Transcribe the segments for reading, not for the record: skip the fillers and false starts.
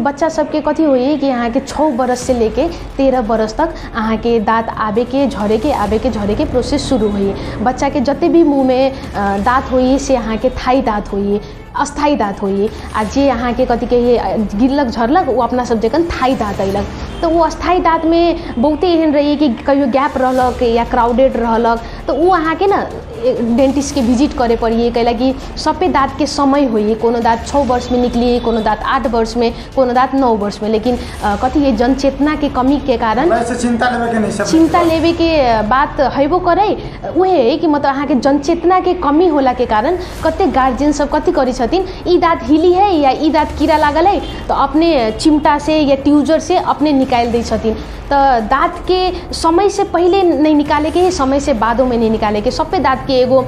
बच्चा सबके कथी होइए कि अहाँ के 6 बरस से लेके 13 बरस तक अहाँ के दाँत आबे के झरे के प्रोसेस शुरू होइए। बच्चा के जते भी मुँह में दाँत होइए से अहाँ के थाई दाँत होइए, अस्थायी दाँत होइए। आ जे अहाँ के कथी कहिए गिरलक झरलक वो अपना सब जगह थाई दाँत अइलक। तो वो अस्थायी दाँत में बहुते एहन रहिए कि कहियो गैप रहलक या क्राउडेड रहलक तो वो अहाँ के ना डेंटिस्ट के विजिट करे पड़िए। कैला कि सबे दाँत के समय होइए, कोनो दाँत 6 वर्ष में निकलिए, कोनो दाँत 8 वर्ष में, कोनो दाँत 9 वर्ष में। लेकिन कथी है जनचेतना के कमी के कारण चिंता लेवे के बात हेबो करे उहे है कि मतलब अहाँ के जनचेतना के कमी होला के कारण कते गार्जियन सब कथी करी छथिन, ई दाँत हिली है या ई दाँत कीड़ा लागल है तो अपने चिमटा से या ट्यूजर से अपने निकाल दै छथिन। तो दाँत के समय से पहले नहीं निकाले के, समय से बादों में नहीं निकाले के। सबे दाँत के एगो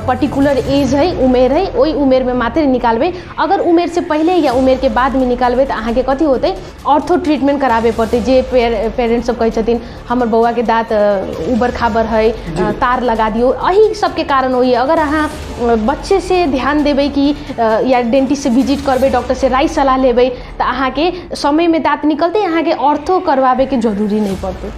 पर्टिकुलर एज है, उमेर है, वही उमेर में मात्र निकालबे। अगर उमेर से पहले या उमेर के बाद में निकालबे तो अहाँ के कथी होते ऑर्थो ट्रीटमेंट कराबे पड़ते। जे पेरेंट्स सब कहे छथिन हमर बौआ के दाँत उबर खाबर है, तार लगा दियो, यही सबके कारण होइए। अगर अहाँ बच्चे से ध्यान देबै कि या डेंटिस्ट से विजिट करबे, डॉक्टर से राय सलाह लेबै तो अहाँ के समय में दाँत निकलते, अहाँ के ऑर्थो करवाबे के जरूरी नहीं पड़ते।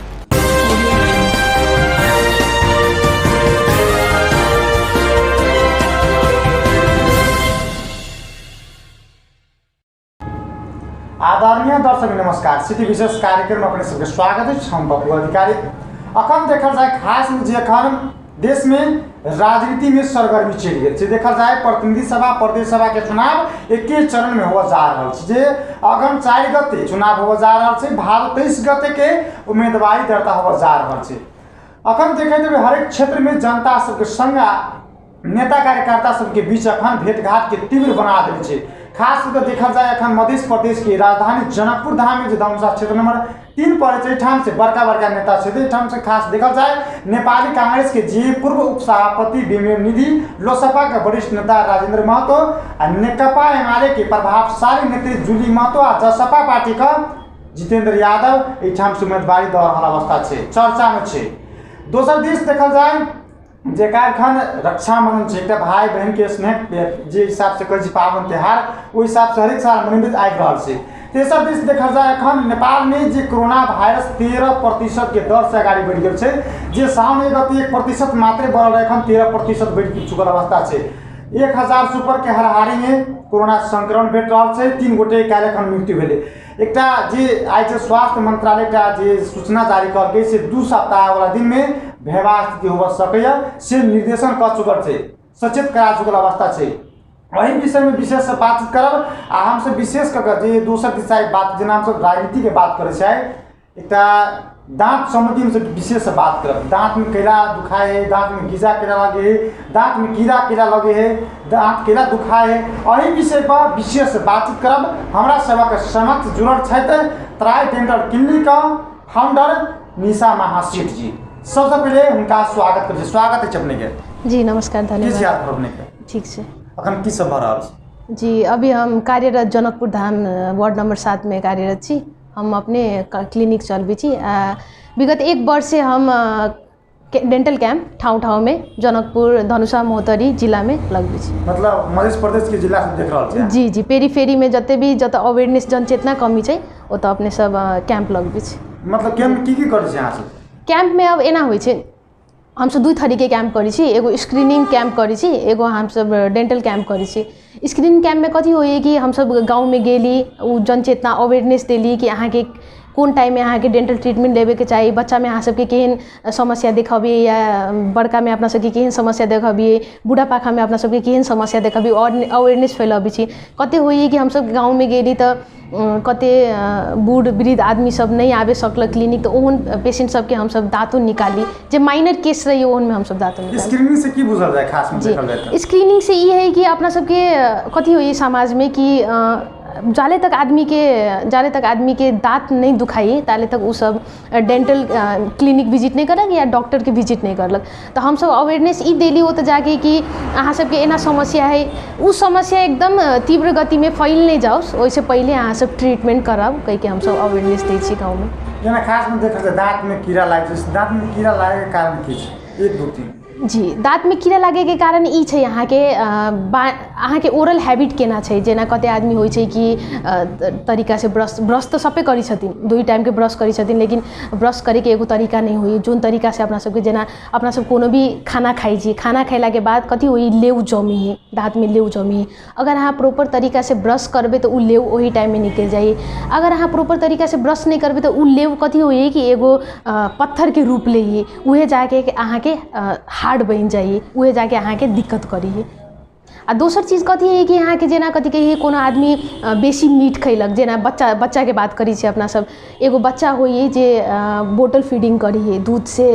आदरणीय दर्शक नमस्कार, सिटी विशेष कार्यक्रम में अपने सबके स्वागत है। हम बबलू अधिकारी। अखन देखल जाए खास में जे अखन देश में राजनीति में सरगर्मी चल गई देखल जाए प्रतिनिधि सभा प्रदेश सभा के चुनाव एक चरण में हो जा रहा है। अगन 4 गते चुनाव हो जा रहा है, भादो 23 गते के उम्मीदवारी दर्ता हो जा रहा है। अखन देखे तो हरेक क्षेत्र में जनता सबके संग नेता कार्यकर्ता सबके बीच अखन भेंटघाट के तीव्र बना दिए। खास करके देखल जाए अखन मध्य प्रदेश की राजधानी जनकपुर धाम में जो धनुषा क्षेत्र नंबर 3 पड़े ठाम से बड़का नेता क्षेत्र ठाम से खास देखल जाए नेपाली कांग्रेस के जे पूर्व उपसभापति विमेर निधि, लोसपा के वरिष्ठ नेता राजेंद्र महतो और नेकपा एमाले के प्रभावशाली नेत्री जुली महतो और जसपा पार्टी का जितेंद्र यादव ठाम से उम्मीदवारी दौड़ अवस्था है, चर्चा में है। दोसर दिश देखल जाए जेकर खन रक्षाबंधन एक भाई बहन के स्नेह जे हिसाब से कहे पावन त्यौहार वो हिसाब से हरेक साल मनबैत आबि रहल छै। तेसर दिश देखल जाए अखन नेपाल में जे कोरोना वायरस 13% के दर से आगे बढ़ गए छै, जे सामने गति 1% मात्र बढ़ल रहे, अखन 13% बढ़ चुकल अवस्था है। 1000 से ऊपर के हाराहारी में कोरोना संक्रमण भेट रहा है। 3 गोटे काल्हि अखन मृत्यु भेले। एकटा जे आज स्वास्थ्य मंत्रालय का जे सूचना जारी करके से 2 सप्ताह वाला दिन में भयावह स्थिति हो सकैया से निर्देशन कर चुकल है, सचेत करा चुकल अवस्था है। वही विषय में विशेष बातचीत करब आ हमसे विशेष कर जे दोसर दिशा बात जेना हम राजनीति के बात करे छै, एकटा दाँत संबंधी में विशेष बात करब। दाँत में कीड़ा दुखाए है, दाँत में गीजा कीड़ा लगे है, दाँत में कीड़ा लगे है, दाँत कीड़ा दुखाए है, वही विषय पर विशेष बातचीत करब। हमारा सेवा के समक्ष जुड़ल छथि ट्राई डेंटल क्लिनिक का फाउंडर निशा महासेठ जी। सबसे पहले उनका स्वागत कर, स्वागत है अपने के जी। नमस्कार, धन्यवाद। ठीक है, अखन की सब भऽ रहल छै जी? अभी हम कार्यरत जनकपुर धाम वार्ड नंबर 7 में कार्यरत छी। हम अपने क्लिनिक चलबी छी। विगत 1 वर्ष से हम डेंटल कैंप ठाव में जनकपुर धनुषा महोत्तरी जिला में लगबी छी। मतलब मध्य प्रदेश के जिला से देख रहल छी? जी जी, पेरीफेरी में जते भी जत अवेयरनेस जनचेतना कमी छै ओतऽ अपने सब कैंप लगबी छी। मतलब कैंप की करै छी अहाँ सब? कैंप में अब एना होइ छै, हम सब 2 तरीके कैंप करी छी। एगो स्क्रीनिंग कैंप करी छी, एगो हम सब डेंटल कैंप करी छी। स्क्रीनिंग कैंप में कथी होइए कि हम सब गाँव में गेली, उ जनचेतना अवेयरनेस देली कि अहाँ के कौन टाइम में अहाँ के डेंटल ट्रीटमेंट लेवे के चाहिए, बच्चा में अहाँ सबके केहन समस्या देखबिए या बड़का में अपना सबके केहन समस्या देखबिए, बूढ़ा पाखा में अपना सबके केहन समस्या देखबिए, और अवेयरनेस फैलाबी छी। कते होइए कि हम सब गाँव में गेली तो कते बूढ़ वृद्ध आदमी सब नहीं आबे सकल क्लिनिक, तो ओहन पेशेंट सबके हम सब दाँतों निकाली, जो माइनर केस रही ओहन में हम सब दाँतों निकाली। स्क्रीनिंग से की बुझल जाए खास में देखल जाए तो? स्क्रीनिंग से ये है कि अपना सबके कथी होइए समाज में कि जाले तक आदमी के दाँत नहीं दुखाई ताले तक वो सब डेंटल क्लिनिक विजिट नहीं करलक या डॉक्टर के विजिट नहीं करलक। तो हम सब अवेयरनेस ई देली हो तो जाके कि अहाँ सबके एना समस्या है, उ समस्या एकदम तीव्र गति में फैल नहीं जाओ, वैसे पहले अहाँ सब ट्रीटमेंट कराब कह के हम सब अवेयरनेस दै छी गाँव में। जेना खास में देखल जाए दाँत में कीड़ा लागे, दाँत में कीड़ा लागे के कारण की छै? 1 2 3 जी दाँत में कीड़ा लागे के कारण ई छै अहाँ के ओरल हैबिट केना छै। जेना कते आदमी होइ छै कि तरीका से ब्रश तो सबे करी छथिन, 2 टाइम के ब्रश करी छथिन, लेकिन ब्रश करे के एगो तरीका नहीं होई जोन तरीका से अपना सबके जेना अपना सब कोनो भी खाना खाई छी, खाना खैला के बाद कथी होई लेव जमी है, दाँत में लेव जमी है। अगर अहाँ प्रॉपर तरीका से ब्रश करबे तो उ लेव वही टाइम में निकल जाई। अगर अहाँ प्रॉपर तरीका से ब्रश नहीं करबे तो उ लेव कथी होई कि एगो पत्थर के रूप ले उहे जाके अहाँ के हार्ड बन जाइए, उहे जाके अहाँ के दिक्कत करिए। आ दोसर चीज़ कथी है कि अहाँ के जेना कथी कहिए कोनो आदमी बेसी मीठ खैलक, जेना बच्चा के बात करी छै अपना सब, एगो बच्चा होइए जे बोतल फीडिंग करिए, दूध से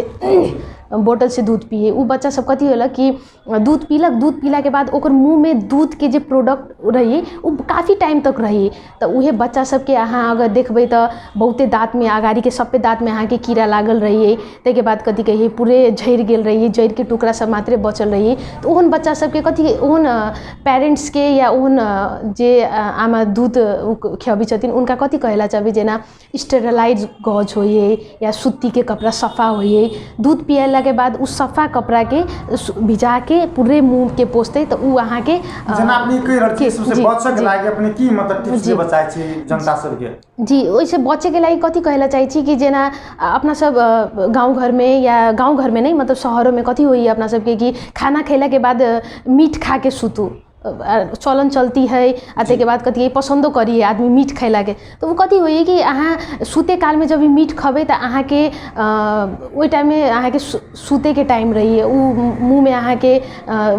बोतल से दूध पिए, उ बच्चा सब कथी होला कि दूध पीलक, दूध पीला के बाद ओकर मुँह में दूध के जे प्रोडक्ट रही उ काफ़ी टाइम तक रही। तो उहे बच्चा सबके अहाँ अगर देखबै तो बहुते दाँत में अगाड़ी के सभे दाँत में अहाँ के कीड़ा लागल रहिए, ताहिके बाद कथी कहिए पूरे झड़ गेल रहिए, जड़ के टुकड़ा सब मात्रे बचल रहिए। तो ओहन बच्चा सबके कथी ओहन पेरेंट्स के या ओहन जे आमा दूध खियाबी छथिन उनका कथी कहला चाहबे, जेना स्टेरलाइज गज होइए या सूती के कपड़ा सफ़ा होइए, दूध पियाला के बाद उस सफ़ा कपड़ा के भिजा के पूरे मुंह के पोछते तो उ अहाँ के जेना अपनी कई रची से बचे के लागि अपने की मतलब टिप्स जे बताइ छी जनता सब के। जी ओइसे बचे के लागि कथी कहला चाहै छी कि जेना अपना सब गांव घर में या गांव घर में नहीं मतलब शहरों में कथी होइए अपना सब के कि खाना खैला के बाद मीठ खा के सुतू, चलन चलती है। आ के बाद कथी पसंदो करिए आदमी मीठ खैला के, तो वो कथी होइए कि अहाँ सुते काल में जब मीठ खबे तो अहाँ के ओइ टाइम में अहाँ के सुते के टाइम रहिए, उ मुँह में अहाँ के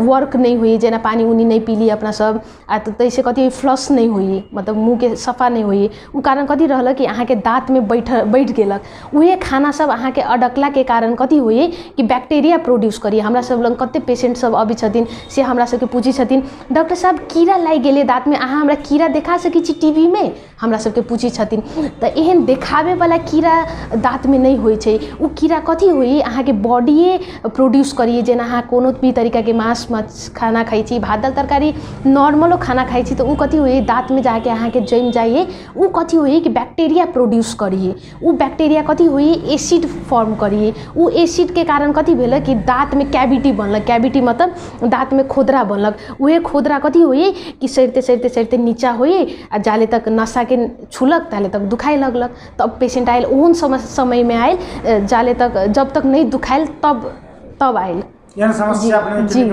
वर्क नहीं हुई, जेना पानी उनी नहीं पीली अपना सब, आ तो तैसे कथी फ्लश नहीं हुई, मतलब मुँह के सफ़ा नहीं हुई। उ कारण कथी रहल कि अहाँ के दाँत में बैठ गेलक, उहे खाना सब अहाँ के अडकला के कारण कथी होइए कि बैक्टीरिया प्रोड्यूस करिए। हमरा सब लग कते पेशेंट सब अभी छथिन से हमरा सबके पूछी छथिन डॉक्टर साहब कीड़ा लागि गेलै दाँत में, अहाँ हमरा कीड़ा देखा सकै छी टीवी में, हमरा सबके पूछी छथिन। तो एहन देखावे वाला कीड़ा दाँत में नहीं होइ छै, उ कीड़ा कथी होई अहाँ के बॉडीए प्रोड्यूस करिए। जेना अहाँ कोनो भी तरीका के मांस खाना खाई छी, भात दाल तरकारी नॉर्मलो खाना खाई छी, तो उ कथी होई दाँत में जाके अहाँ के जम जाइए, उ कथी होई कि बैक्टीरिया प्रोड्यूस करिए। उ बैक्टीरिया कथी होई एसिड फॉर्म करिए, उ एसिड के कारण कथी भेल कि दाँत में कैविटी बनलक, कैविटी मतलब दाँत में खोदरा बनलक, उहे खोदरा कथी होइए कि सरिते नीचा होइए आ जाले तक नशा के छुलक ताले तक दुखाए लगलक। तब पेशेंट आयल ओहन समय में आयल जाले तक जब तक नहीं दुखायल तब आयल। यानी समस्या अपने जी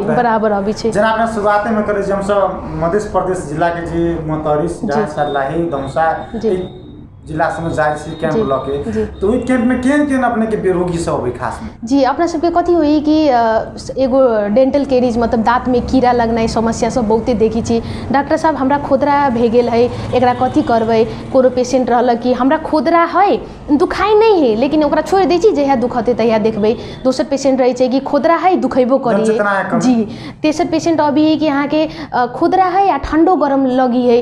बराबर अभी छै। जेना अपने शुरुआते में करे हम सब मध्य प्रदेश जिला के जी मोतरिस सर्लाही दौसा जिला में जाए कैंप लके, तो ओइ कैंप में केन अपने के रोगी सब होई खास में जी अपना सबके कथी होई कि एगो डेंटल कैरीज मतलब दाँत में कीड़ा लगनाइ समस्या सब बहुते देखी छी। डॉक्टर साहब हमरा खोदरा भे गेल है, एकरा कथी करबै। कोनो पेशेंट रहल कि हमरा खोदरा है दुखाई नहीं है लेकिन ओकरा छोड़ दै छी, जहिया दुखते तहिया देखबै। दोसर पेशेंट रहे छै कि खोदरा है दुखेबो करिए जी। तेसर पेशेंट अभी है कि अहाँ के खोदरा है या ठंडो गरम लगी है।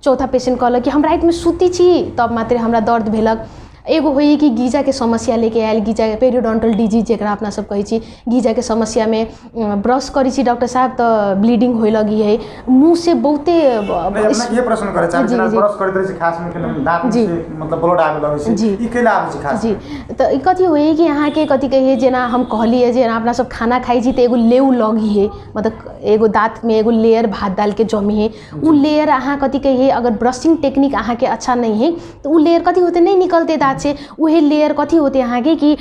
चौथा पेशेंट कहलक कि हम रात में सुती छी तब मात्रे हमरा दर्द भेलक। एगो होइए कि गीजा के समस्या लेके आयल, गीजा के पेरियोडोंटल डिजीज जेकरा अपना सब कहै छी, गीजा के समस्या में ब्रश करी छी डॉक्टर साहब तो ब्लीडिंग होए लगी है, मुंह से बहुते ये प्रश्न करे चाहे जेना ब्रश करैत रही खास में दांत से मतलब ब्लड आबे लगे छै, ई केला आबे छै खास जी। तो ई कथी होइए कि अहाँ के कथी कहिए जेना हम कहलिए जेना अपना सब खाना खाई छी तो एगो लेव लगी है, मतलब एगो दांत में एगो लेयर भात दाल के जमी है। उ लेयर अहाँ कथी कहिए अगर ब्रशिंग टेक्निक अहाँ के अच्छा नहीं है तो उ लेयर कथी होते नहीं निकलते दाँत से, उहे लेयर कथी होते अहाँ के कि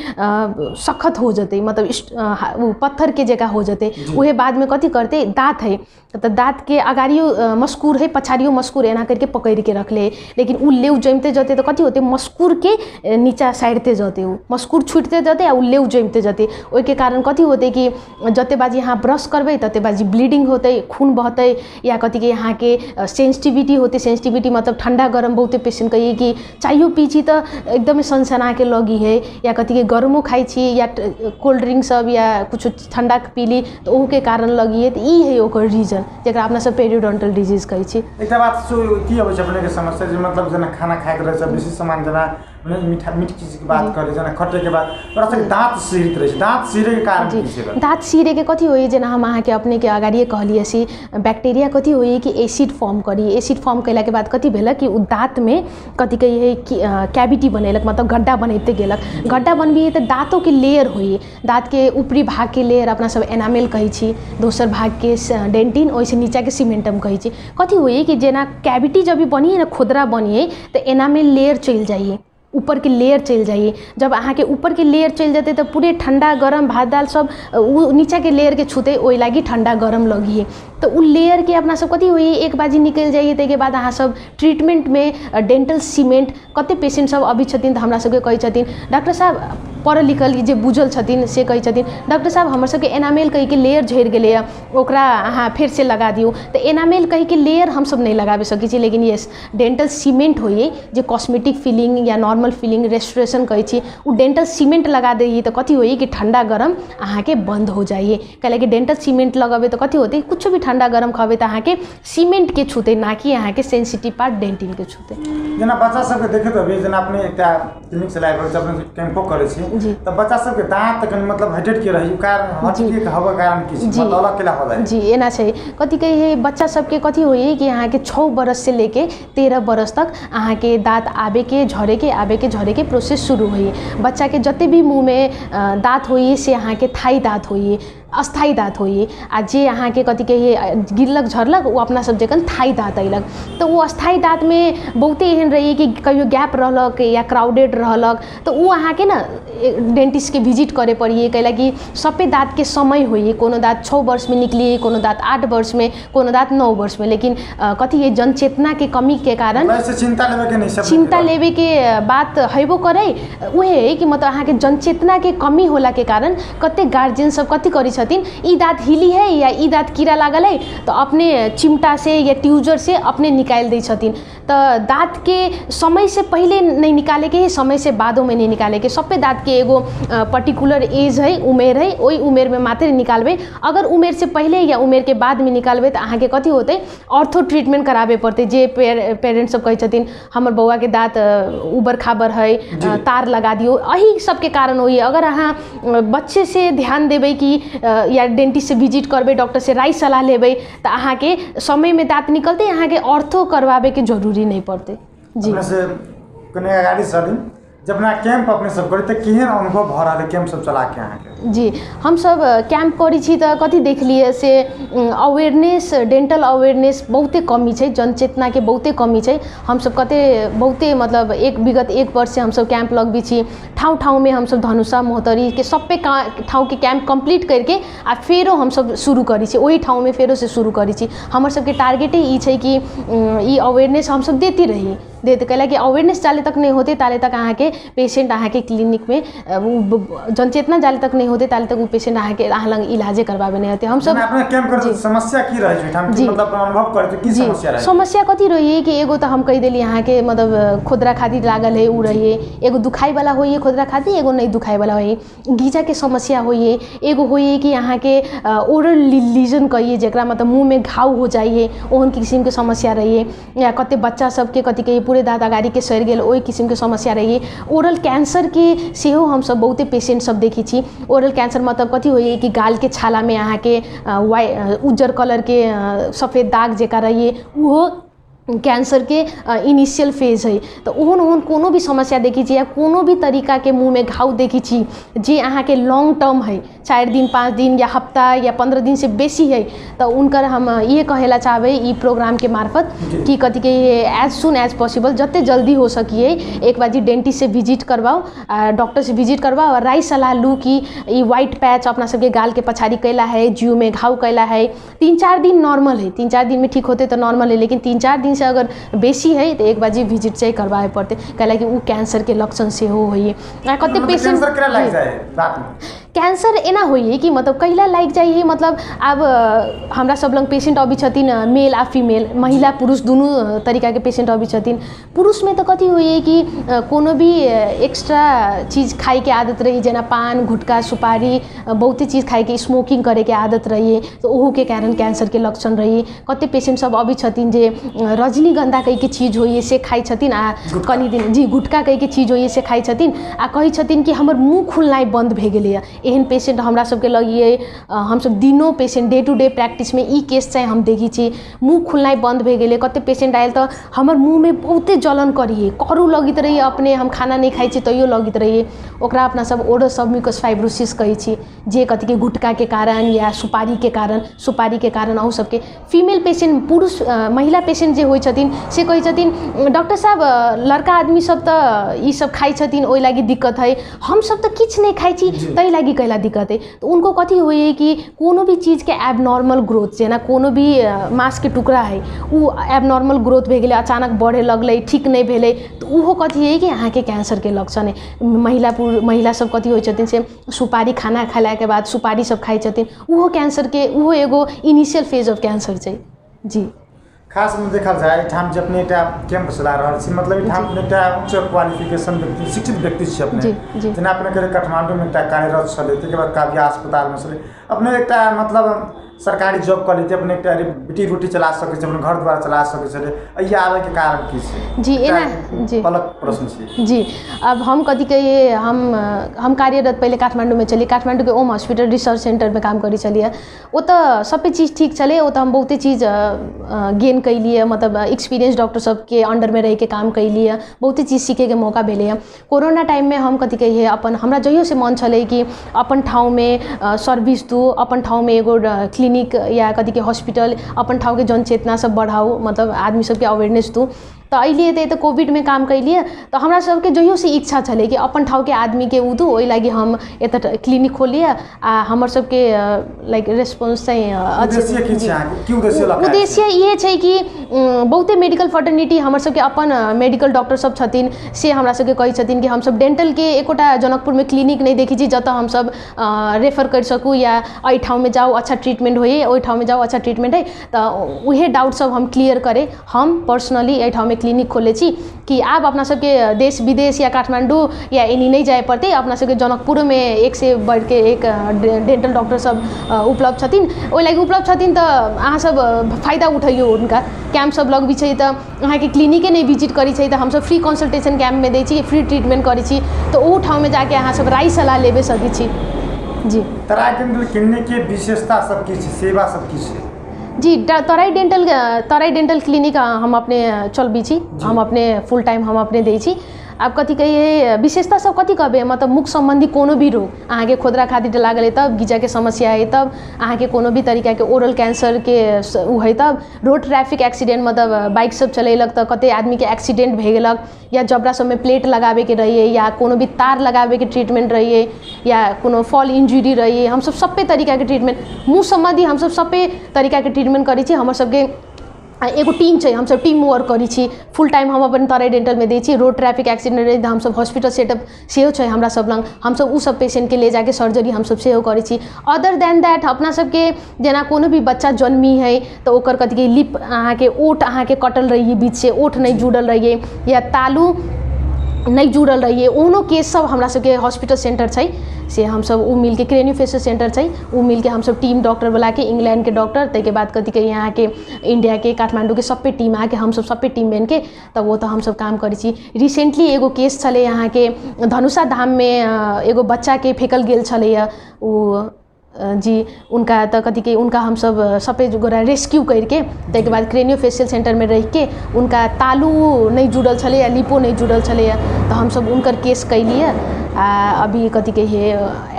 सख्त हो जते, मतलब पत्थर के जगह हो जते। उहे बाद में कथी करते दाँत है तो दाँत के अगाड़ियो मस्कूर है पछाड़ियो मस्कूर एना करके पकड़ के रख ले, लेकिन उ लेव जमते जाते तो कथी होते मस्कूर के नीचा साइडते जाते, उ मस्कूर छूटते जाते आ उ लेव जमते जाते। ओइ के कारण कथी होते कि जते बाजी यहाँ ब्रश करबे तते बाजी ब्लीडिंग होते, खून बहते, या कथी के यहाँ के सेंसिटिविटी होते। सेंसिटिविटी मतलब ठंडा गरम बहुते पेशेंट कहिए कि चाहियो पीछी तो एकदम सनसना के लगी है, या कथी के गर्मो खाई छी या कोल्ड ड्रिंक सब या कुछ ठंडा पीली तो ओहू के कारण लगी है। तो ई है ओकर रीजन जेकरा अपना सब पेरियोडोंटल डिजीज कहै छी। एकटा बात की होय छै अपने के समस्या जे मतलब जेना खाना खाए के रहे छै बेसी सामान जेना मीठ चीज की बात करे जेना खट्टे के बाद तोरा से दांत सीरित रहे छै, दांत सीरे के कारण की छै? दांत सीरे के कथी होई जेना हम अहाँ के अपने के अगाड़िए कहलिए सी बैक्टीरिया कथी होई कि एसिड फॉर्म करी। एसिड फॉर्म कैला के बाद कथी भेल कि उ दांत में कथी कहिए कि कैविटी बने बनैलक, मतलब गड्ढा बनैते गेलक। गड्ढा बनबिए तो दाँतों के लेयर होइए, दाँत के ऊपरी भाग के लेयर अपना सब एनामेल कहै छी, दोसर भाग के डेंटिन, ओइसे नीचा के सीमेंटम कहै छी। कथी होइए कि जेना कैविटी जब भी बनिए ना, खोदरा बनिए तो एनामेल लेयर चल जाइए, ऊपर के लेयर चल जाइए। जब अहाँ के ऊपर के लेयर चल जाते तो पूरे ठंडा गरम भात दाल सब उ नीचा के लेयर के छूते, ओहि लागी ठंडा गरम लगिए। तो उ लेयर के अपना सब कथी होइए, एक बाजी निकल जाइए। ताहिके बाद अहाँ सब ट्रीटमेंट में डेंटल सीमेंट, कते पेशेंट सब अभी छथिन तो हमरा सबके कहै छथिन, डॉक्टर साहब पढ़ल लिखल जे बुझल छथिन से कहै छथिन, डॉक्टर साहब हमर सबके एनामेल कहि के लेयर झड़ि गेलै, ओकरा अहाँ फेर से लगा दियौ। तो एनामेल कहि के लेयर हम सब नहीं लगाबे सकै छी, लेकिन येस डेंटल सीमेंट होइए जे कॉस्मेटिक फिलिंग या नॉर्मल फिलिंग रेस्टोरेशन कहै छी, उ डेंटल सीमेंट लगा दैए तो कथी होइए कि ठंडा गरम अहाँ के बंद हो जाइए। कैले कि डेंटल सीमेंट लगाबे तो कथी होते, कुछ भी ठंडा गरम खाबे तो अहाँ के सीमेंट के छूते, ना कि अहाँ के सेंसिटिव पार्ट डेंटिन के छूते। जेना बच्चा सबके देखे तो अभी जेना अपने एकटा क्लिनिक चलाए रहल छी, अपने कैंपो करे छी, तो बच्चा सबके दांत कनी मतलब हटट के रही, कारण हटके हवा कारण की मतलब अलग केला होला जी एना छै। कथी कहे बच्चा सबके कथी होइए कि अहाँ के 6 बरस से लेके 13 बरस तक अहाँ के दांत आबे के झरे के प्रोसेस शुरू होइए। बच्चा के जते भी मुँह में दांत होइए से अहाँ के थाई दांत होइए, अस्थायी दाँत होइए। आ जे अहाँ के कथी कहिए गिरलक झरलक वो अपना सब जखन थाई दाँत अयलक, तो वो अस्थायी दाँत में बहुते एहन रहिए कि कहियो गैप रहलक या क्राउडेड रहलक, तो वो अहाँ के ना डेंटिस्ट के विजिट करे पड़िए। कैला कि सबे दाँत के समय होइए, कोनो दाँत 6 वर्ष में निकलिए, कोनो दाँत 8 वर्ष में, कोनो दाँत 9 वर्ष में। लेकिन कथी है जनचेतना के कमी के कारण चिंता लेवे के बात हेबो करे, उहे है कि मतलब अहाँ के जनचेतना के कमी होला के कारण कते गार्जियन सब कथी करी छथिन, ई दाँत हिली है या ई दाँत कीड़ा लागल है तो अपने चिमटा से या ट्यूजर से अपने निकाल दै छथिन। तो दाँत के समय से पहले नहीं निकाले के, समय से बादों में नहीं निकाले के। सबे दाँत के एगो पर्टिकुलर एज है, उमेर है, वही उमेर में मात्र निकालबे। अगर उमेर से पहले या उमेर के बाद में निकालबे तो अहाँ के कथी होते, ऑर्थो ट्रीटमेंट कराबे पड़ते। जे पेरेंट्स सब कहै छथिन हमर बौआ के दाँत उबर खाबर है, तार लगा दियो, यही सबके कारण होइए। अगर अहाँ बच्चे से ध्यान देबै कि या डेंटिस्ट से विजिट करबे, डॉक्टर से राय सलाह लेबै, तो अहाँ के समय में दाँत निकलते, अहाँ के ऑर्थो करवाबे के जरूरी नहीं पड़ते। जी से कने अगाडि सर जब ना कैंप अपने सब करी तो केहन अनुभव भ रहा है कैंप सब चला के अहाँ के? जी हम सब कैंप करी छी तो कथी देखलिए से अवेयरनेस, डेंटल अवेयरनेस बहुते कमी है, जनचेतना के बहुते कमी है। हम सब कते बहुते मतलब विगत 1 वर्ष से हम सब कैंप लगबी छी, ठाउँ में हम सब धनुषा मोहतरी के सबे ठाउँ के कैंप कंप्लीट करके आ फेरो हम सब शुरू करी छी, वही ठाउँ में फेरो से शुरू करी छी। हमर सबके टारगेट ई छै कि ई अवेयरनेस हम सब देती रही देते, कैला कि अवेयरनेस जाले तक नहीं होते ताले तक अहाँ के पेशेंट अहाँ के क्लिनिक में जनचेतना जाले तक नहीं होते ताले तक वो पेशेंट अहाँ के अहाँ लग इलाजे करवाबे नहीं होते। हम सब अपने कैंप कर समस्या की रहे छै, हम मतलब अनुभव करते की समस्या रहे? समस्या कथी रही कि एगो तो हम कह देली अहाँ के मतलब खुदरा खातिर लागल है उ रहिए, एगो दुखाई वाला होइए खुदरा खातिर, एगो नहीं दुखाई वाला होइए। गीजा के समस्या होइए, एगो होइए कि अहाँ के ओरल लीजन कहिए जेकरा मतलब मुँह में घाव हो जाइए, ओहन किस्म के समस्या रहिए। या कते बच्चा सबके कथी कहिए पूरे दाँत अगाड़ी के सड़ गेल, ओहि किस्म के समस्या रहिए। ओरल कैंसर के सेहो हम सब बहुते पेशेंट सब देखी छी। ओरल कैंसर मतलब कथी होइए कि गाल के छाला में अहाँ के उज्जर कलर के सफ़ेद दाग जेका रहिए, उहो कैंसर के इनिशियल फेज है। तो ओहन कोनो भी समस्या देखी छी या कोनो भी तरीका के मुँह में घाव देखी छी जे अहाँ के लॉन्ग टर्म है, 4 दिन 5 दिन या हफ्ता या 15 दिन से बेसी है, तो उनकर हम ये कहेला चाहबे ई प्रोग्राम के मार्फत कि कथी के एज सुन एज पॉसिबल जते जल्दी हो सकिए एक बाजी डेंटिस्ट से विजिट करवाओ, डॉक्टर से विजिट करवाओ और राय सलाह लू कि ई व्हाइट पैच अपना सबके गाल के पछाड़ी कैला है, जीव में घाव कैला है। 3-4 दिन नॉर्मल है, 3-4 दिन में ठीक होते तो नॉर्मल है, लेकिन 3-4 दिन से अगर बेसी है तो एक बाजी विजिट चाहिए करवाए पड़ते, कैला कि वो कैंसर के लक्षण से होइए। कते पेशेंट कैंसर एना होइए कि मतलब कहिला लाग जाइए, मतलब अब हमरा सब लंग पेशेंट अभी छथिन मेल आ फीमेल, महिला पुरुष दोनों तरीका के पेशेंट अभी छथिन। पुरुष में तो कथी होइए कि कोनो भी एक्स्ट्रा चीज़ खाए के आदत रही, जेना पान गुटखा सुपारी बहुते चीज़ खाए के स्मोकिंग करे के आदत रहिए, तो ओहू के कारण कैंसर के लक्षण रहिए। कते पेशेंट सब अभी छथिन जे रजनीगंधा कही के चीज़ होइए से खाई छथिन, आ कनी दिन जी गुटखा कही के चीज़ होइए से खाई छथिन, आ कही छथिन कि हमर मुँह खुलनाइ बंद भे गेलै, एहन पेशेंट हमरा सबके लगिए हम सब दिनों patient day to day practice में ई केस चाहिँ हम देखी छी मुँह खुलनाइ बंद भए गेलै कते पेशेंट आयल तो हमर मुँह में बहुते जलन करिए करू लगित रहिए अपने हम खाना नहीं खाई छी तैयो लगित रहिए ओकरा अपना सब ओरो सबम्यूकस फाइब्रोसिस कहै छी जे कथी के गुटखा के कारण या सुपारी के कारण अहू सबके फीमेल पेशेंट पुरुष महिला पेशेंट जे होइ छथिन से कहै छथिन डॉक्टर साहब लड़का आदमी सब तो ई सब खाई छथिन ओइ लागि दिक्कत है हम सब तो किछ नहीं खाई छी तै लागि कैला दिक्कत है तो उनको कथी होइए कि कोनो भी चीज के एबनॉर्मल ग्रोथ जेना कोनो भी मांस के टुकड़ा है उ एबनॉर्मल ग्रोथ भए गेलै अचानक बढ़े लगलै ठीक नहीं भेलै तो उहो कथी है कि अहाँ के कैंसर के लक्षण है महिला सब कथी होइ छथिन से सुपारी खाना खैला के बाद सुपारी सब खाई छथिन उहो कैंसर के उहो एगो इनिशियल फेज ऑफ कैंसर छै जी खास में देखल जाए ठाम जे अपने एकटा कैंप चला रहल छी मतलब ठाम एकटा उच्च क्वालिफिकेशन व्यक्ति शिक्षित व्यक्ति छी अपने जेना अपने के काठमांडू में एकटा कार्यरत छलै तके बाद काव्या अस्पताल में छलै अपने एकटा मतलब सरकारी जॉब कर लेते अपने बेटी रोटी चला सके अपने घर द्वार चला सके ये आवे के कारण की छै जी एना जी अलग प्रश्न छै जी अब हम कथी कहिए हम कार्यरत पहले काठमांडू में चली काठमांडू के ओम हॉस्पिटल रिसर्च सेंटर में काम करी चलिए वो तो सब चीज़ ठीक चले वो तो हम बहुते चीज़ गेन कैलिए मतलब एक्सपीरियंस डॉक्टर सब के अंडर में रह के काम कैलिए बहुते चीज़ सीखे के मौका मिले कोरोना टाइम में हम कथी कहिए अपन हमरा जहियो से मन चले कि अपन ठाउँ में सर्विस दू अपन ठाउँ में एगो क्लिनिक या कथी के हॉस्पिटल अपन ठाउँ के जनचेतना सब बढ़ाऊ मतलब आदमी सबके अवेयरनेस दू तो अलिए तो कोविड में काम कैलिए तो हमरा सबके जहियो से इच्छा चले कि अपन ठाउँ के आदमी के उदू ओहि लागि हम एत क्लिनिक खोलिए आ हमर सबके लाइक रेस्पॉन्स उद्देश्य ये छै कि बहुते मेडिकल फर्टर्निटी हमर सबके अपन मेडिकल डॉक्टर सब छथिन से हमरा सबके कहै छथिन कि हम सब डेंटल के एकोटा जनकपुर में क्लिनिक नहीं देखी छी जतऽ हम सब रेफर कर सकू या एहि ठाउँ में जाओ अच्छा ट्रीटमेंट होइए ओहि ठाउँ में जाओ अच्छा ट्रीटमेंट है तो उहे डाउट सब हम क्लियर करे हम पर्सनली एहि ठाउँ में क्लिनिक खोले छी कि आब अपना सबके देश विदेश या काठमांडू या एनी नहीं जाए पड़ते अपना सबके जनकपुर में एक से बढ़ के एक डेंटल डॉक्टर सब उपलब्ध छथिन ओहि लागि उपलब्ध छथिन तो अहाँ सब फायदा उठाइयो उनका कैंप सब लगबी छै तो अहाँ के क्लिनिके नहीं विजिट करी छै तो हम सब फ्री कंसल्टेशन कैंप में दै छी फ्री ट्रीटमेंट करी छी तो ओ ठाउँ में जाके अहाँ सब राय सलाह लेबे सकै छी जी तराई डेंटल क्लिनिक के विशेषता सब की छै सेवा सब की छै जी तराई डेंटल क्लिनिक हम अपने चलबी छी हम अपने फुल टाइम हम अपने दै छी आब कथी कहिए विशेषता सब कथी कहबे मतलब मुख संबंधी कोनो भी रोग अहाँ के खोदरा खातिर लागल है तब गीजा के समस्या है तब अहाँ के कोनो भी तरीका के ओरल कैंसर के उ है तब रोड ट्रैफिक एक्सीडेंट मतलब बाइक सब चलेलक तो कते आदमी के एक्सीडेंट भे गेलक या जबड़ा सब में प्लेट लगाबे के रहिए या कोनो भी तार लगाबे के ट्रीटमेंट रहिए या कोनो फॉल इंजरी रहिए हम सब सबै तरीका के ट्रीटमेंट मुँह संबंधी हम सब सबै तरीका के ट्रीटमेंट करी छी हमर सबके एगो टीम छै हम सब टीम वर्क करी छी फुल टाइम हम अपन तराई डेंटल में दै छी रोड ट्रैफिक एक्सीडेंट रही हम सब हॉस्पिटल सेटअप सेहो छै हमरा सब लंग हम सब उ सब पेशेंट के ले जाके सर्जरी हम सब सेहो करी छी अदर देन दैट अपना सबके जेना कोनो भी बच्चा जन्मी है तो ओकर कथी के लिप अहाँ के ओठ अहाँ के कटल रहिए बीच से ओठ नहीं जुड़ल रहिए या तालू नहीं जुड़ल रहिए ओनो केस सब हमरा सबके हॉस्पिटल सेंटर छै से हम सब उ मिल के क्रेनियोफेशियल सेंटर छै उ मिल के हम सब टीम डॉक्टर बुला के इंग्लैंड के डॉक्टर तै बाद कथी के यहाँ के इंडिया के काठमांडू के सबै टीम आके हम सब सबै टीम बन के तब वो तो हम सब काम करी छी रिसेंटली एगो केस चले यहाँ के धनुषा धाम में एगो बच्चा के फेकल गेल छले उ जी उनका तो कथी के उनका हम सब सबै गोरा रेस्क्यू करके तै बाद क्रेनियोफेशियल सेंटर में रह के उनका तालू नहीं जुड़ल छले या लिपो नहीं जुड़ल छले तो हम सब उनकर केस कैलिए अभी कथी के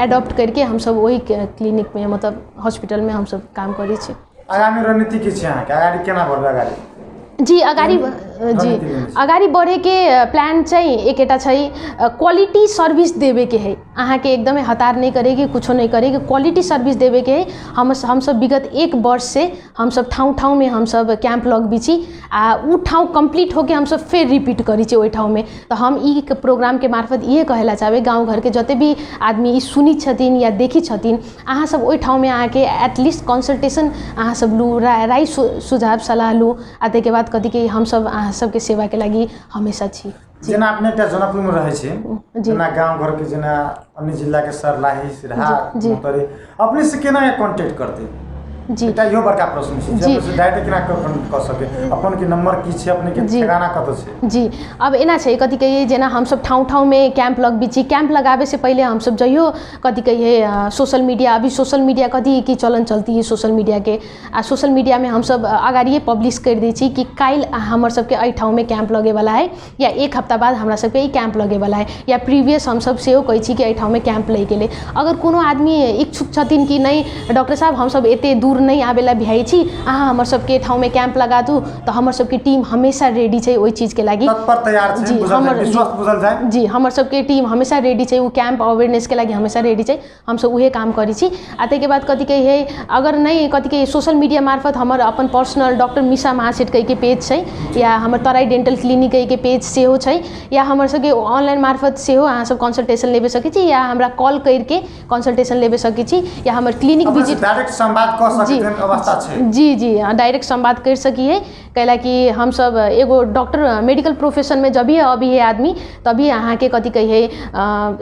एडॉप्ट करके हम सब वही क्लिनिक में मतलब हॉस्पिटल में हम सब काम करी छी आगामी रणनीति की छै अहाँ के अगाडि केना बढ़बे अगाडि जी अगाडि बढ़े के प्लान चाहिँ एकेटा छै क्वालिटी सर्विस देवे के है अहाँ के एकदम हतार नहीं करेगी कुछो नहीं करेगी क्वालिटी सर्विस देवे के है हम सब विगत 1 वर्ष से हम सब ठाउँ में हम सब कैंप लगबी छी आ उ ठाउँ कंप्लीट होके हम सब फिर रिपीट करी छी ओहि ठाउँ में तो हम ई प्रोग्राम के मार्फत ये कहेला चाहबे गाँव घर के जते भी आदमी ई सुनी छथिन या देखी छथिन अहाँ सब ओहि ठाउँ में आके एटलीस्ट कंसल्टेशन अहाँ सब लू राय सुझाव सलाह लू आ ताके बाद कथी के हम सब अहाँ सबके सेवा के लागि हमेशा छी जेना अपने एकटा जनकपुर में रहे छी जेना गांव घर के जेना अन्य जिला के सरलाही सिरहा मोतरी अपने से केना कांटेक्ट करते जी एकटा इहो बड़का प्रश्न छै जे हमसे डायरेक्ट केना क सके अपन के नंबर की छै अपने के ठिकाना कत छै जी अब एना छै कथि कहिए जेना हम सब ठाउँ में कैंप लगबी छी कैंप लगाबे से पहले हम सब जइयो कथि कहिए सोशल मीडिया अभी सोशल मीडिया कथि की चलन चलती है सोशल मीडिया के आ सोशल मीडिया में हम सब अगाड़िए पब्लिश कर दै छी कि काल हमर सबके एहि ठाउँ में कैंप लगे वाला है या एक हफ्ता बाद हमरा सबके ई कैंप लगे वाला है या प्रीवियस हम सब सेहो कहै छी कि एहि ठाउँ में कैंप लगे के लिए अगर कोनो आदमी इच्छुक छथिन कि नहीं डॉक्टर साहब हम सब एते दूर नहीं आवेला बिहाई छी अहाँ हमर सबके ठाउँ में कैंप लगा दू तो हमर सबके टीम हमेशा रेडी छै ओहि चीज के लागि तत्पर तैयार छै बुझल जाए जी हमर सबके टीम हमेशा रेडी छै वो कैंप अवेयरनेस के लागि हमेशा रेडी छै हम सब उहे काम करै छी आ तै के बाद कथि कहिए अगर नहीं कथि कहिए सोशल मीडिया मार्फत हमर अपन पर्सनल डॉक्टर मिशा महासेठ कहि के पेज छै या हमर तराई डेंटल क्लिनिक कहि के पेज सेहो छै या हमर सबके ऑनलाइन मार्फत सेहो अहाँ सब कंसल्टेशन लेबे सकै छी या हमरा कॉल करके कंसल्टेशन लेबे सकै छी या हमर क्लिनिक विजिट डायरेक्ट संवाद क सकै अवस्था छै जी डायरेक्ट संवाद कर सकिए कैला कि हम सब एगो डॉक्टर मेडिकल प्रोफेशन में जब अभी है आदमी तभी अहाँ के कथि कहिए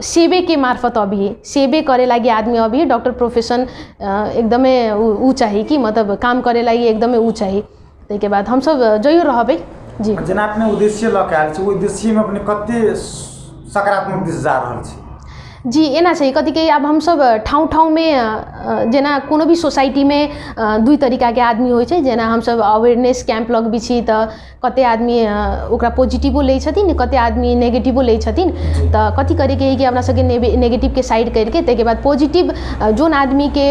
सेवे के मार्फत अभी सेवे करे लगी आदमी अभी डॉक्टर प्रोफेशन एकदमै ऊ चाहिए कि मतलब काम करे लगी एकदमै ऊ चाहिए तै के बाद हम सब जइयो रहबै जी जेना अपने उद्देश्य लऽ के आयल छी उद्देश्य में अपने कते सकारात्मक दिशा जा रहल छी जी एना छै कथि कहिए अब हम सब ठाउँ में जेना कोनो भी सोसाइटी में दुई तरीका के आदमी होइ छै जेना हम सब अवेयरनेस कैंप लगबी छी त कते आदमी ओकरा पॉजिटिवो लै छथिन कते आदमी नेगेटिवो लै छथिन त कथि करे के कि हमरा सबके नेगेटिव के साइड करके तै के बाद पॉजिटिव जोन आदमी के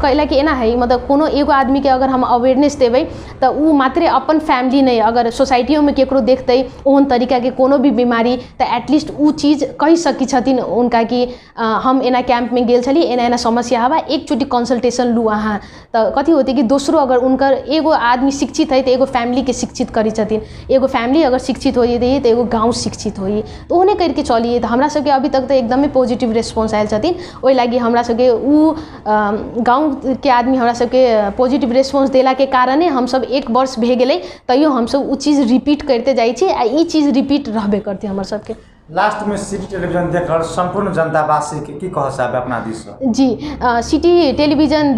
कैला कि एना है मतलब कोनो एगो आदमी के अगर हम अवेयरनेस देबै त ऊ मात्रे अपन फैमिली नहीं अगर सोसाइटियों में केकरो देखतै ओहन तरीका के कोनो भी बीमारी त एटलीस्ट ऊ चीज कहि सकी छथिन उनका कि हम एना कैंप में गेल छली एना समस्या हवा एक चोटी कंसल्टेशन लू अहाँ त कथि होते कि दोसरो अगर उनकर एगो आदमी शिक्षित है तो एगो फैमिली के शिक्षित करी छथिन एगो फैमिली अगर शिक्षित हो जाइए तो एगो गाँव शिक्षित होइए तो ओहने करके चलिए तो हमरा सबके अभी तक तो एकदमै पॉजिटिव रेस्पॉन्स आयल छथिन ओहि लागि हमरा सबके ऊ गाँव के आदमी हमरा सबके पॉजिटिव रेस्पॉन्स देला के कारणे हम सब एक वर्ष भे गेलै तैयो हम सब ऊ चीज रिपीट करते जाइ छी आ ई चीज रिपीट रहबे करते हमर सबके लास्ट में सिटी टेलीविजन देख रहल संपूर्ण जनतावासी के की कह सकबे अपना दिस से जी सिटी टेलीविजन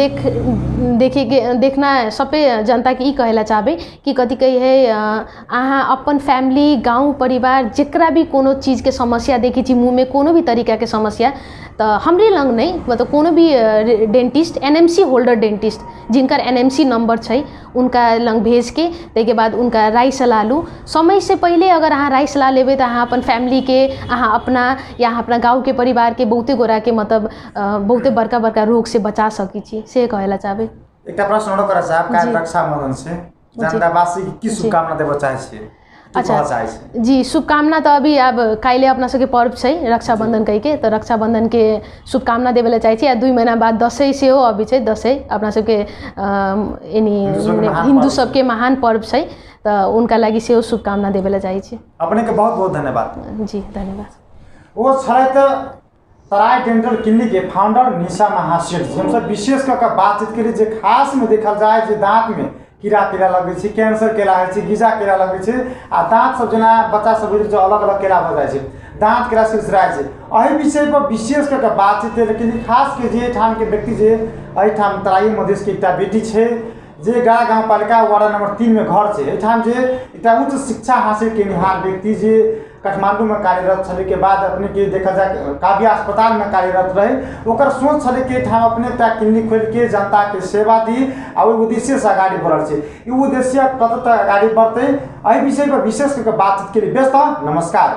देखना सबे जनता के ई कहेला चाहबे कि कथि कहिए अहाँ अपन फैमिली गाँव परिवार जेकरा भी कोनो चीज के समस्या देखी छी मुँह में कोनो भी तरीका के समस्या तो हमरे लंग नहीं मतलब कोनो भी डेंटिस्ट एनएमसी होल्डर डेंटिस्ट जिनकर एनएमसी नंबर छै उनका लंग भेज के तै बाद उनका राय सलाह लू समय से पहले अगर अहाँ राय सलाह लेबै तो अहाँ अपन फैमिली के अहाँ अपना या अपना गाँव के परिवार के बहुते गोरा के मतलब बहुते बड़का बड़का रोग से बचा सकी छी से कहेला चाहबे एकटा प्रश्न और करा साहब काल रक्षाबंधन से जनतावासी की शुभकामना देबो चाहे छी अच्छा जी शुभकामना तो अभी अब काल्हि अपना सबके पर्व छै रक्षाबंधन कहि के तो रक्षाबंधन के शुभकामना देवे चाहे छी आ 2 महीना बाद दशैं सेहो अभी छै दशैं अपना सबके हिंदू सबके महान पर्व छै तो उनका लागि सेहो शुभकामना देवे चाहे छी अपने के बहुत बहुत धन्यवाद जी धन्यवाद वो छलैत तराई डेंटल क्लिनिक के फाउंडर निशा महासेठ जी हम सब विशेष करके बातचीत करी जे खास में देखल जाए जे दांत में कीड़ा लगे छै कैंसर केला है गीजा केला लगे छै आ दांत सब जना बच्चा सब जो अलग अलग केला हो जाए छै दांत केला सिरसिराय छै एहि विषय पर विशेष करके बातचीत लेकिन खास के जे ठाम के व्यक्ति जे एहि ठाम तराई मधेश के एकटा बेटी छै जे गाँव गाउँपालिका वार्ड नंबर 3 में घर छै एठाम जे एकटा उच्च शिक्षा हासिल केनिहार व्यक्ति जे काठमांडू में कार्यरत छले के बाद अपने के देखा जाए काव्य अस्पताल में कार्यरत रहे ओकर सोच छले के ठाम अपने क्लिनिक खोल के जनता के सेवा दी आ उद्देश्य से आगाड़ी बढ़ल छै ई उद्देश्य कत तक आगाड़ी बढ़ते एहि विषय पर विशेष करके बातचीत के लिए व्यस्त नमस्कार।